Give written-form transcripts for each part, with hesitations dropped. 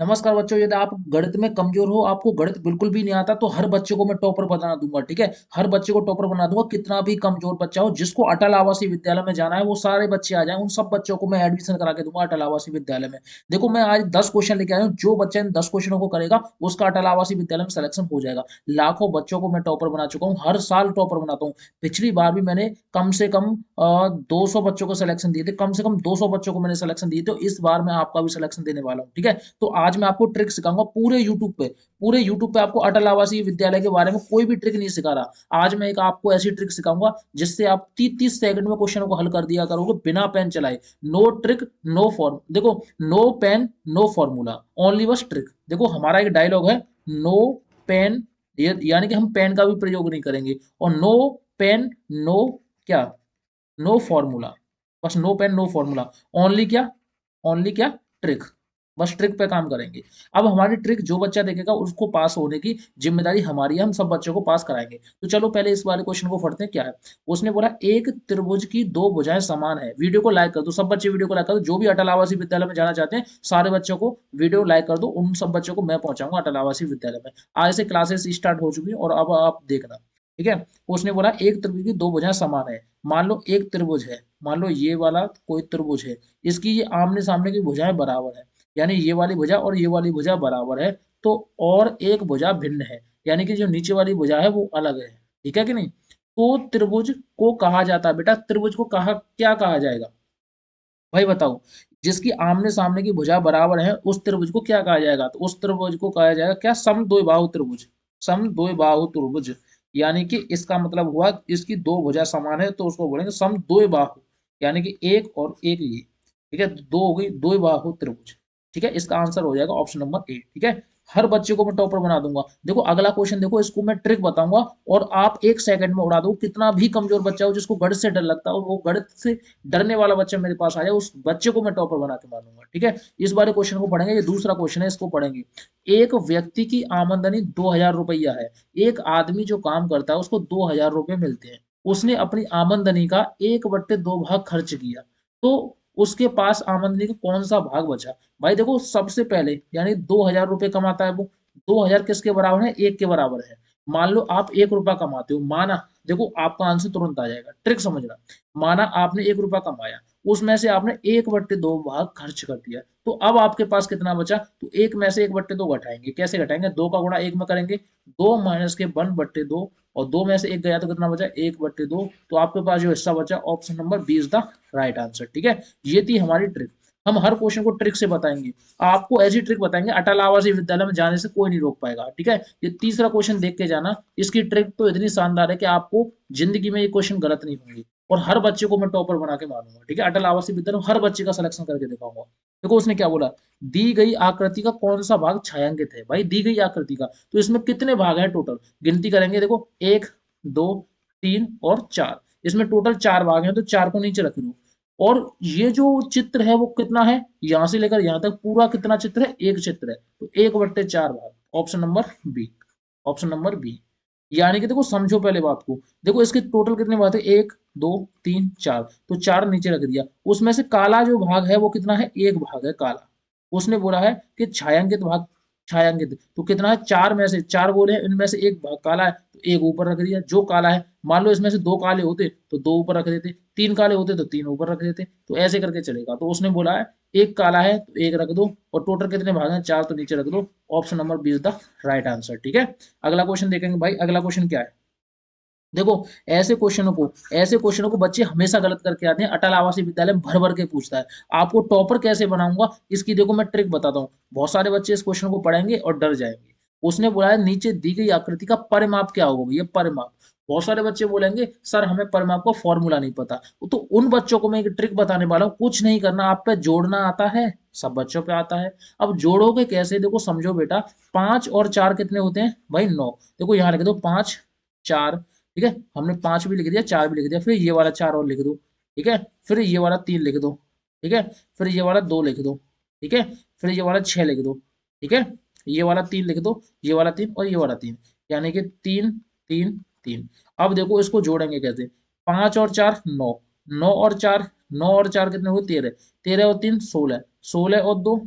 नमस्कार बच्चों, यदि आप गणित में कमजोर हो, आपको गणित बिल्कुल भी नहीं आता, तो हर बच्चे को मैं टॉपर बना दूंगा। ठीक है, हर बच्चे को टॉपर बना दूंगा। कितना भी कमजोर बच्चा हो, जिसको अटल आवासीय विद्यालय में जाना है, वो सारे बच्चे आ जाएं। उन सब बच्चों को मैं एडमिशन करा के दूंगा अटल आवासीय विद्यालय में। देखो, मैं आज 10 क्वेश्चन लेके आया हूँ। जो बच्चा इन 10 क्वेश्चनों को करेगा, उसका अटल आवासीय विद्यालय में सिलेक्शन हो जाएगा। लाखों बच्चों को मैं टॉपर बना चुका हूँ, हर साल टॉपर बनाता हूँ। पिछली बार भी मैंने कम से कम 200 बच्चों को सिलेक्शन दिए थे, कम से कम 200 बच्चों को मैंने सिलेक्शन दिए थे। इस बार मैं आपका भी सिलेक्शन देने वाला हूँ। ठीक है, तो आज मैं आपको ट्रिक सिखाऊंगा पूरे यूट्यूब पे आपको अटल आवासीय विद्यालय के बारे में कोई भी ट्रिक नहीं सिखा रहा। आज मैं एक आपको ऐसी ट्रिक सिखाऊंगा जिससे आप 30-30 सेकंड में क्वेश्चन को हल कर दिया करोगे बिना पेन चलाए। नो ट्रिक नो फॉर्म, देखो, no pen no formula, only बस ट्रिक। देखो, हमारा एक डायलॉग है, नो पेन, यानी कि हम पेन का भी प्रयोग नहीं करेंगे। और नो पेन नो क्या, नो फॉर्मूला। बस no pen no formula, only क्या, ओनली क्या, ट्रिक। बस ट्रिक पे काम करेंगे। अब हमारी ट्रिक जो बच्चा देखेगा उसको पास होने की जिम्मेदारी हमारी है। हम सब बच्चों को पास कराएंगे। तो चलो पहले इस वाले क्वेश्चन को पढ़ते हैं। क्या है, उसने बोला एक त्रिभुज की दो भुजाएं समान है। वीडियो को लाइक कर दो, सब बच्चे वीडियो को लाइक कर दो। जो भी अटल आवासीय विद्यालय में जाना चाहते हैं, सारे बच्चों को वीडियो लाइक कर दो। उन सब बच्चों को मैं पहुंचाऊंगा अटल आवासीय विद्यालय में। आज से क्लासेस स्टार्ट हो चुकी है और अब आप देखना। ठीक है, उसने बोला एक त्रिभुज की दो भुजाएं समान है। मान लो एक त्रिभुज है, मान लो ये वाला कोई त्रिभुज है, इसकी ये आमने सामने की भुजाएं बराबर है, यानी ये वाली भुजा और ये वाली भुजा बराबर है। तो और एक भुजा भिन्न है, यानी कि जो नीचे वाली भुजा है वो अलग है। ठीक है कि नहीं? तो त्रिभुज को कहा जाता है बेटा, त्रिभुज को कहा क्या कहा जाएगा भाई बताओ? जिसकी आमने सामने की भुजा बराबर है, उस त्रिभुज को क्या कहा जाएगा? तो उस त्रिभुज को कहा जाएगा क्या, समद्विबाहु त्रिभुज। समद्विबाहु त्रिभुज, यानी कि इसका मतलब हुआ इसकी दो भुजा समान है तो उसको बोलेंगे समद्विबाहु, यानी कि एक और एक ये। ठीक है, दो हो गई द्विबाहु त्रिभुज। ठीक है, इसका आंसर हो जाएगा ऑप्शन नंबर ए। ठीक है, हर बच्चे को मैं टॉपर बना दूंगा। देखो अगला क्वेश्चन, देखो इसको मैं ट्रिक बताऊंगा और आप 1 सेकंड में उड़ा दो। कितना भी कमजोर बच्चा हो, जिसको गणित से डर लगता है, वो गणित से डरने वाला बच्चा मेरे पास आ जाए, उस बच्चे को मैं टॉपर बना के मानूंगा। ठीक है, इस बारे क्वेश्चन को पढ़ेंगे। ये दूसरा क्वेश्चन है, इसको पढ़ेंगे। एक व्यक्ति की आमदनी 2,000 रुपया है। एक आदमी जो काम करता है उसको 2,000 रुपये मिलते हैं। उसने अपनी आमदनी का 1/2 भाग खर्च किया, तो उसके पास आमदनी का कौन सा भाग बचा? भाई देखो, सबसे पहले यानी 2,000 रुपये कमाता है वो। 2,000 किसके बराबर है? एक के बराबर है। मान लो आप 1 रुपया कमाते हो, माना, देखो आपका आंसर तुरंत आ जाएगा, ट्रिक समझना। माना आपने 1 रुपया कमाया, उसमें से आपने 1/2 भाग खर्च कर दिया, तो अब आपके पास कितना बचा? तो एक में से 1/2 घटाएंगे। कैसे घटाएंगे? दो का गुणा एक में करेंगे, 2 - के 1/2, और दो में से एक गया तो कितना बचा? 1/2। तो आपके पास जो हिस्सा बचा, option number B is the right answer. ठीक है, ये थी हमारी ट्रिक। हम हर क्वेश्चन को ट्रिक से बताएंगे। आपको ऐसी ट्रिक बताएंगे, अटल आवासीय विद्यालय में जाने से कोई नहीं रोक पाएगा। ठीक है, ये तीसरा क्वेश्चन देख के जाना। इसकी ट्रिक तो इतनी शानदार है कि आपको जिंदगी में ये क्वेश्चन गलत नहीं होंगे। और हर बच्चे को मैं टॉपर बना के मानूंगा। ठीक है, अटल आवासीय विद्यालय में हर बच्चे का सिलेक्शन करके दिखाऊंगा। देखो उसने क्या बोला, दी गई आकृति का कौन सा भाग छायांकित है? भाई दी गई आकृति का, तो इसमें कितने भाग हैं टोटल? गिनती करेंगे, देखो 1, 2, 3 और 4। इसमें टोटल 4 भाग हैं, तो 4 को नीचे रख दो। और ये जो चित्र है वो कितना है, यहां से लेकर यहां तक पूरा कितना चित्र है? एक चित्र है, तो 1/4 भाग। Option number B, option number B. यानी कि देखो, समझो पहले बात को। देखो इसके टोटल कितने भाग थे? 1, 2, 3, 4, तो 4 नीचे रख दिया। उसमें से काला जो भाग है वो कितना है? एक भाग है काला। उसने बोला है कि छायांकित भाग, छायांकित तो कितना है? 4 में से 4 बोले हैं, इनमें से एक भाग काला है, तो एक ऊपर रख दिया जो काला है। मान लो इसमें से 2 काले होते तो 2 ऊपर रख देते, 3 काले होते तो 3 ऊपर रख देते, तो ऐसे करके चलेगा। तो उसने बोला है एक काला है तो एक रख दो, और टोटल कितने भाग हैं? 4, तो नीचे रख दो। Option number B is the right answer. ठीक है, अगला क्वेश्चन देखेंगे भाई। अगला क्वेश्चन क्या है? देखो, ऐसे क्वेश्चनों को बच्चे हमेशा गलत करके आते हैं। अटल आवासीय विद्यालय में भर भर के पूछता है। आपको टॉपर कैसे बनाऊंगा, इसकी देखो मैं ट्रिक बताता हूँ। बहुत सारे बच्चे इस क्वेश्चन को पढ़ेंगे और डर जाएंगे। उसने बोला है नीचे दी गई आकृति का परिमाप क्या होगा? ये परिमाप, बहुत सारे बच्चे बोलेंगे सर हमें परिमाप का फॉर्मूला नहीं पता। तो उन बच्चों को मैं एक ट्रिक बताने वाला हूँ। कुछ नहीं करना, आप पे जोड़ना आता है, सब बच्चों पे आता है। अब जोड़ोगे कैसे? देखो समझो बेटा, 5 और 4 कितने होते हैं भाई? 9। देखो यहाँ लिख दो 5, 4। ठीक है, हमने 5 भी लिख दिया, 4 भी लिख दिया, फिर ये वाला 4 और लिख दो। ठीक है, फिर ये वाला 3 लिख दो। ठीक है, फिर ये वाला 2 लिख दो। ठीक है, फिर ये वाला 6 लिख दो। ठीक है, ये वाला 3 लिख दो, ये वाला 3 और ये वाला 3, यानी कि 3, 3, 3। अब देखो इसको जोड़ेंगे कैसे? 5 और 4 9, 9 और 4, 9 और 4 कितने हुए? 13, 13 और 3 16, 16 और 2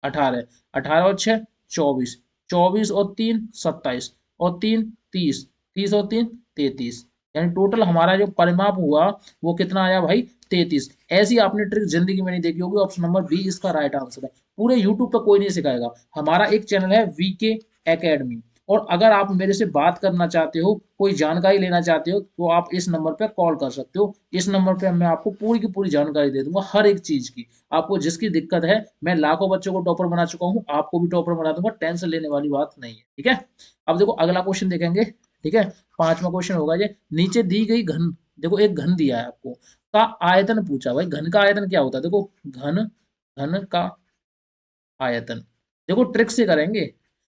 18, 18 और 6 24, 24 और 3 27 और 3 30, 30 और 3 33, यानी टोटल हमारा जो परिमाप हुआ वो कितना आया भाई 33। ऐसी आपने ट्रिक जिंदगी में नहीं देखी होगी। ऑप्शन नंबर बी इसका राइट आंसर है। पूरे यूट्यूब पे कोई नहीं सिखाएगा। हमारा एक चैनल है वीके एकेडमी, और अगर आप मेरे से बात करना चाहते हो, कोई जानकारी लेना चाहते हो, तो आप इस नंबर पर कॉल कर सकते हो। इस नंबर पे मैं आपको पूरी की पूरी जानकारी दे दूंगा हर एक चीज की। आपको जिसकी दिक्कत है, मैं लाखों बच्चों को टॉपर बना चुका हूँ, आपको भी टॉपर बना दूंगा, टेंशन लेने वाली बात नहीं है। ठीक है, अब देखो अगला क्वेश्चन देखेंगे। ठीक है, पांचवा क्वेश्चन होगा ये, नीचे दी गई घन, देखो एक घन दिया है आपको, का आयतन पूछा। भाई घन का आयतन क्या होता है, देखो घन, घन का आयतन, देखो ट्रिक से करेंगे।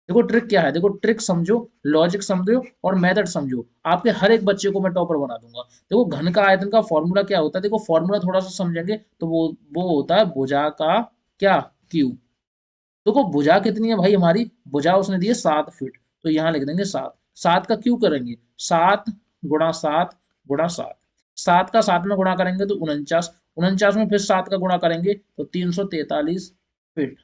देखो ट्रिक क्या है, देखो ट्रिक समझो, लॉजिक समझो और मेथड समझो, आपके हर एक बच्चे को मैं टॉपर बना दूंगा। देखो घन का आयतन का फॉर्मूला क्या होता है, देखो फॉर्मूला थोड़ा सा समझेंगे तो वो होता है भुजा का क्या, क्यू। देखो भुजा कितनी है भाई हमारी, भुजा उसने दी है 7 फीट, तो यहाँ लिख देंगे 7। 7 का क्यू करेंगे, 7 × 7 × 7, 7 का 7 में गुणा करेंगे तो 49, 49 में फिर 7 का गुणा करेंगे तो 343 फीट,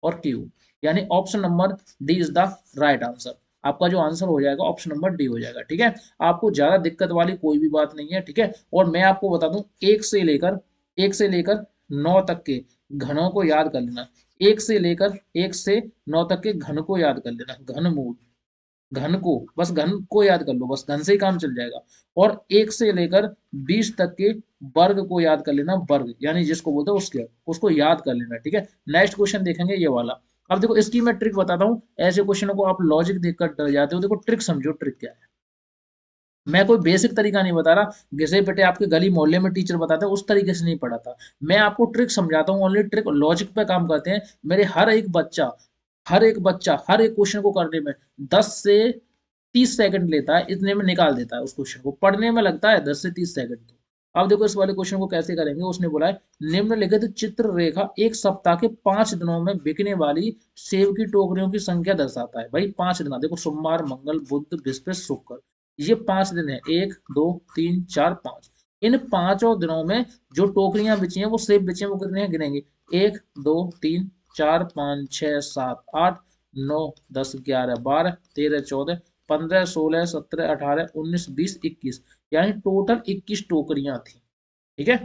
और क्यू, यानी option number D is the right answer. आपका जो आंसर हो जाएगा ऑप्शन नंबर डी हो जाएगा। ठीक है, आपको ज्यादा दिक्कत वाली कोई भी बात नहीं है। ठीक है, और मैं आपको बता दूं, एक से लेकर 9 तक के घनों को याद कर लेना। एक से 9 तक के घन को याद कर लेना, घन मूल, घन को, बस घन को याद कर लो, बस घन से ही काम चल जाएगा। और 1 से लेकर 20 तक के वर्ग को याद कर लेना, वर्ग यानी जिसको बोलते हैं उसके, उसको याद कर लेना। ठीक है, नेक्स्ट क्वेश्चन देखेंगे ये वाला। अब देखो इसकी मैं ट्रिक बताता हूँ, ऐसे क्वेश्चनों को आप लॉजिक देखकर डर जाते हो। देखो ट्रिक समझो, ट्रिक क्या है। मैं कोई बेसिक तरीका नहीं बता रहा, घिसे पिटे आपके गली मोहल्ले में टीचर बताते हैं उस तरीके से नहीं पढ़ाता। मैं आपको ट्रिक समझाता हूँ, ओनली ट्रिक लॉजिक पे काम करते हैं। मेरे हर एक बच्चा हर एक क्वेश्चन को करने में 10 से 30 सेकंड लेता है, इतने में निकाल देता है। उस क्वेश्चन को पढ़ने में लगता है 10 से 30 सेकंड। तो अब देखो इस वाले क्वेश्चन को कैसे करेंगे। उसने बोला है, निम्नलिखित चित्र रेखा एक सप्ताह के 5 दिनों में बिकने वाली सेब की टोकरियों की संख्या दर्शाता है। भाई 5 दिन, देखो सोमवार मंगल बुध बृहस्पति शुक्र, ये 5 दिन है, 1 2 3 4 5। इन पांचों दिनों में जो टोकरियां बिची हैं, वो सेब बिचे हैं, वो कितने हैं गिनेंगे। 1 2 3 4 5 6 7 8 9 10 11 12 13 14 15 16 17 18 19 20 यानी टोटल 21 टोकरियां थी। ठीक है,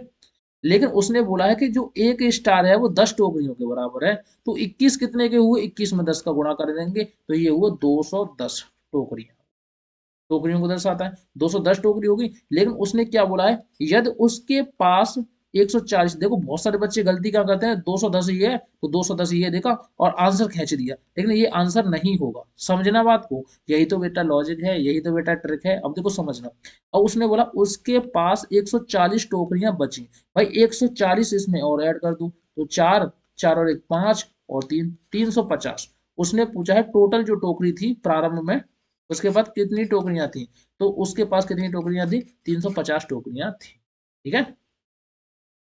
लेकिन उसने बोला है कि जो एक स्टार है वो 10 टोकरियों के बराबर है। तो 21 कितने के हुए, 21 में 10 का गुणा कर देंगे तो ये हुआ 210 टोकरियां, टोकरियों को दर्शाता है। 210 टोकरी होगी। लेकिन उसने क्या बोला है, यदि उसके पास 140, देखो बहुत सारे बच्चे गलती क्या करते हैं, 210 ही है तो 210 ही है देखा और आंसर खींच दिया, लेकिन ये आंसर नहीं होगा। समझना बात को, यही तो बेटा लॉजिक है, यही तो बेटा ट्रिक है। अब देखो समझना, अब उसने बोला उसके पास 140 टोकरियां बची। भाई 140 इसमें और ऐड कर दूं तो 4, 4 और 1 5 और 3 350। उसने पूछा है टोटल जो टोकरी थी प्रारंभ में, उसके बाद कितनी टोकरियां थी, तो उसके पास कितनी टोकरियां थी, 350 टोकरियां थी। ठीक है,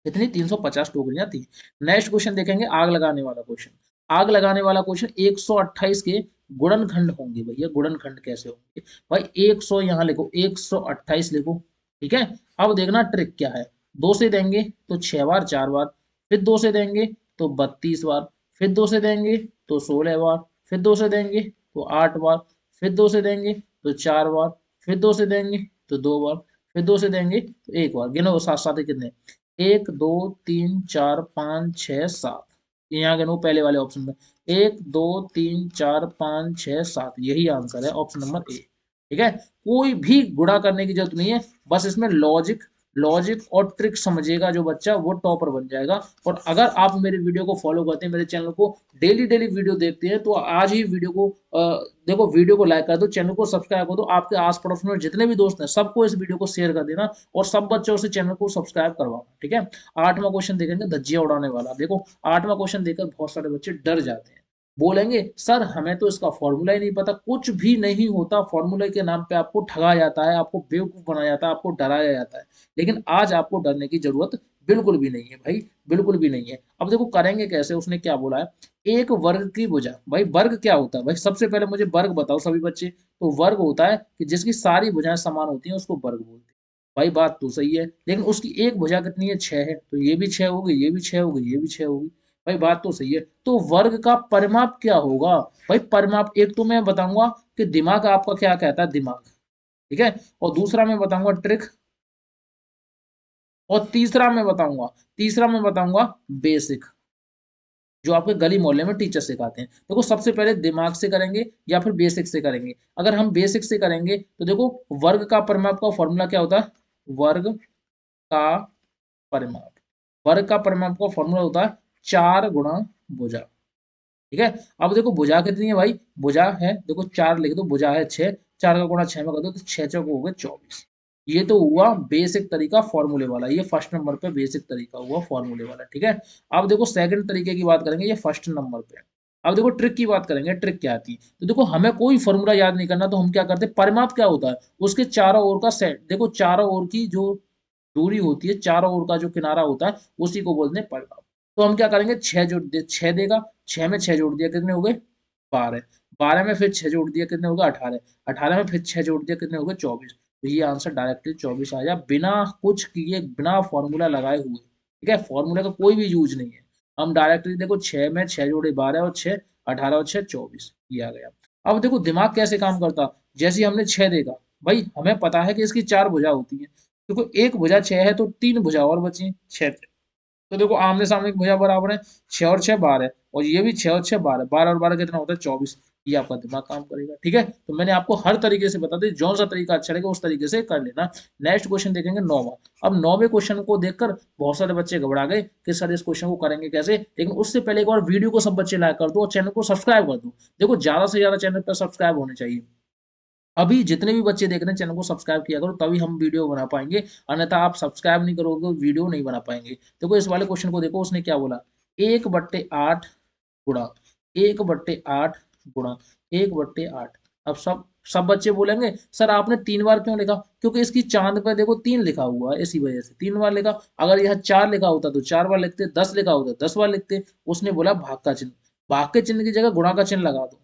कितनी, 350 टोकरियां थी। नेक्स्ट क्वेश्चन देखेंगे, आग लगाने वाला क्वेश्चन। आग लगाने वाला क्वेश्चन, 128 के गुणनखंड होंगे। भैया गुणनखंड कैसे होंगे, भाई 100 यहाँ लिखो, 128 लिखो। ठीक है, अब देखना ट्रिक क्या है। 2 से देंगे तो 6 बार 4 बार, फिर 2 से देंगे तो 32 बार, फिर 2 से देंगे तो 16 बार, फिर 2 से देंगे तो 8 बार, फिर 2 से देंगे तो 4 बार, फिर 2 से देंगे तो 2 बार, फिर 2 से देंगे तो 1 बार। गिनो साथ साथ कितने, 1 2 3 4 5 6 7, यहाँ गिनो पहले वाले ऑप्शन में, 1 2 3 4 5 6 7, यही आंसर है ऑप्शन नंबर ए। ठीक है, कोई भी गुणा करने की जरूरत नहीं है, बस इसमें लॉजिक लॉजिक और ट्रिक समझेगा जो बच्चा, वो टॉपर बन जाएगा। और अगर आप मेरे वीडियो को फॉलो करते हैं, मेरे चैनल को डेली डेली वीडियो देखते हैं, तो आज ही वीडियो को देखो, वीडियो को लाइक कर दो, चैनल को सब्सक्राइब कर दो, आपके आस पड़ोस में जितने भी दोस्त हैं सबको इस वीडियो को शेयर कर देना, और सब बच्चों से चैनल को सब्सक्राइब करवाना। ठीक है, आठवां क्वेश्चन देखेंगे, धज्जियां उड़ाने वाला। देखो आठवां क्वेश्चन देखकर बहुत सारे बच्चे डर जाते हैं, बोलेंगे सर हमें तो इसका फॉर्मूला ही नहीं पता। कुछ भी नहीं होता, फॉर्मूला के नाम पे आपको ठगा जाता है, आपको बेवकूफ बनाया जाता है, आपको डराया जाता है। लेकिन आज आपको डरने की जरूरत बिल्कुल भी नहीं है भाई, बिल्कुल भी नहीं है। अब देखो करेंगे कैसे, उसने क्या बोला है, एक वर्ग की भुजा। भाई वर्ग क्या होता है, भाई सबसे पहले मुझे वर्ग बताओ सभी बच्चे। तो वर्ग होता है कि जिसकी सारी भुजाएं समान होती हैं, उसको वर्ग बोलते हैं। भाई बात तो सही है, लेकिन उसकी एक भुजा कितनी है, 6 है, तो ये भी 6 होगी, ये भी 6 होगी, ये भी 6 होगी। भाई बात तो सही है। तो वर्ग का परिमाप क्या होगा? भाई परिमाप एक तो मैं बताऊंगा कि दिमाग आपका क्या कहता है, दिमाग, ठीक है, और दूसरा मैं बताऊंगा ट्रिक, और तीसरा मैं बताऊंगा बेसिक, जो आपके गली मोहल्ले में टीचर सिखाते हैं। देखो सबसे पहले दिमाग से करेंगे या फिर बेसिक से करेंगे। अगर हम बेसिक से करेंगे तो देखो, वर्ग का परिमाप का फॉर्मूला क्या होता है? वर्ग का परिमाप, वर्ग का परिमाप का फॉर्मूला होता है 4 गुणा भुजा, ठीक है। अब देखो भुजा कितनी है भाई, भुजा है देखो 4 लिख दो, भुजा है 6, 4 का गुणा 6 में कर दो तो 6 चौक हो गए 24। ये तो हुआ बेसिक तरीका फॉर्मूले वाला, ये फर्स्ट नंबर पे बेसिक तरीका हुआ फॉर्मूले वाला, ठीक है। अब देखो सेकंड तरीके की बात करेंगे, ये फर्स्ट नंबर पे। अब देखो ट्रिक की बात करेंगे, ट्रिक क्या आती है? तो देखो हमें कोई फॉर्मूला याद नहीं करना, तो हम क्या करते हैं, परिमाप क्या होता है, उसके चारों ओर का सेट, देखो चारों ओर की जो दूरी होती है, चारों ओर का जो किनारा होता है, उसी को बोलते हैं परिमाप। तो हम क्या करेंगे, 6 देगा, 6 में 6 जोड़ दिया, कितने हो गए 12, 12 में फिर 6 जोड़ दिया, कितने हो गए 18, 18 में फिर 6 जोड़ दिया, कितने हो गए 24। तो ये आंसर डायरेक्टली 24 आया, बिना कुछ किए, बिना फॉर्मूला लगाए हुए, ठीक है। फॉर्मूला का कोई भी यूज नहीं है, हम डायरेक्टली देखो 6 में 6 जोड़े 12 और 6, 18 और 6 24, ये आ गया। अब देखो दिमाग कैसे काम करता, जैसे ही हमने 6 देखा, भाई हमें पता है कि इसकी 4 भुजा होती है, देखो एक भुजा 6 है तो 3 भुजा और बची 6, तो देखो आमने सामने की भुजा बराबर है, 6 और 6 12, और ये भी 6 और 6 12, 12 और 12 कितना होता है 24। ये आपका दिमाग काम करेगा, ठीक है। तो मैंने आपको हर तरीके से बता दी, जो सा तरीका अच्छा लगेगा उस तरीके से कर लेना। नेक्स्ट क्वेश्चन देखेंगे 9वां। अब 9वें क्वेश्चन को देखकर बहुत सारे बच्चे घबरा गए कि सर इस क्वेश्चन को करेंगे कैसे, लेकिन उससे पहले एक बार वीडियो को सब बच्चे लाइक कर दो और चैनल को सब्सक्राइब कर दो। देखो ज्यादा से ज्यादा चैनल पर सब्सक्राइब होने चाहिए। अभी जितने भी बच्चे देख रहे हैं चैनल को सब्सक्राइब किया करो, तभी हम वीडियो बना पाएंगे, अन्यथा आप सब्सक्राइब नहीं करोगे वीडियो नहीं बना पाएंगे। देखो इस वाले क्वेश्चन को देखो, उसने क्या बोला, 1/8 गुणा 1/8 गुणा 1/8। अब सब बच्चे बोलेंगे सर आपने 3 बार क्यों लिखा, क्योंकि इसकी चांद पे देखो 3 लिखा हुआ है, इसी वजह से 3 बार लिखा। अगर यह 4 लिखा होता तो 4 बार लिखते, 10 लिखा होता 10 बार लिखते। उसने बोला भाग का चिन्ह, भाग के चिन्ह की जगह गुणा का चिन्ह लगा दो,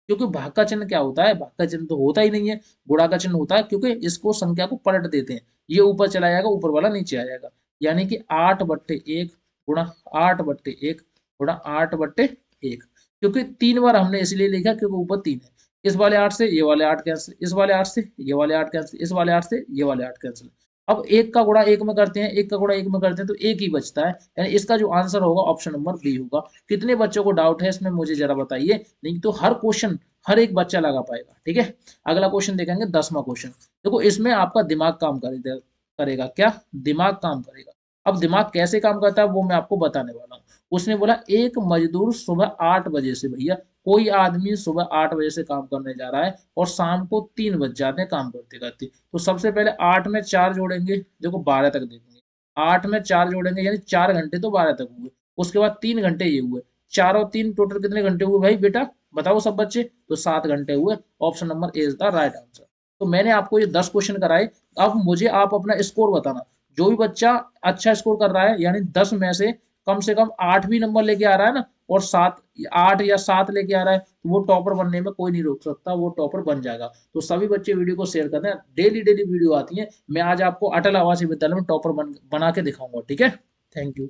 क्योंकि भाग का चिन्ह क्या होता है, भाग का चिन्ह तो होता ही नहीं है, गुणा का चिन्ह होता है, क्योंकि इसको संख्या को पलट देते हैं, ये ऊपर चला जाएगा, ऊपर वाला नीचे आ जाएगा। यानी कि 8/1 गुणा 8/1 गुणा 8/1, क्योंकि 3 बार हमने इसलिए लिखा क्योंकि ऊपर 3 है। इस वाले 8 से ये वाले 8 कैंसिल, इस वाले 8 से ये वाले 8 कैंसिल, इस वाले 8 से ये वाले 8 कैंसिल। अब एक का गुणा एक में करते हैं, एक का गुणा एक में करते हैं तो एक ही बचता है, यानी इसका जो आंसर होगा ऑप्शन नंबर बी होगा। कितने बच्चों को डाउट है इसमें मुझे जरा बताइए, नहीं तो हर क्वेश्चन हर एक बच्चा लगा पाएगा, ठीक है। अगला क्वेश्चन देखेंगे 10वां क्वेश्चन। देखो इसमें आपका दिमाग काम करेगा, करेगा क्या, दिमाग काम करेगा। अब दिमाग कैसे काम करता है वो मैं आपको बताने वाला हूँ। उसने बोला एक मजदूर सुबह 8 बजे से, भैया कोई आदमी सुबह 8 बजे से काम करने जा रहा है और शाम को 3 बज जाते हैं काम करते करते। तो सबसे पहले 8 में 4 जोड़ेंगे, देखो 12 तक देखेंगे, 8 में 4 जोड़ेंगे यानी 4 घंटे तो 12 तक हुए। उसके बाद 3 घंटे ये हुए, 4 और 3 टोटल कितने घंटे हुए भाई बेटा, बताओ सब बच्चे, तो 7 घंटे हुए। Option number A is the right answer. तो मैंने आपको ये 10 क्वेश्चन कराए। अब मुझे आप अपना स्कोर बताना, जो भी बच्चा अच्छा स्कोर कर रहा है, यानी 10 में से कम 8 भी नंबर लेके आ रहा है ना, और 8 या 7 लेके आ रहा है, तो वो टॉपर बनने में कोई नहीं रोक सकता, वो टॉपर बन जाएगा। तो सभी बच्चे वीडियो को शेयर करते हैं, डेली डेली वीडियो आती है। मैं आज आपको अटल आवासीय विद्यालय में टॉपर बना के दिखाऊंगा, ठीक है। Thank you.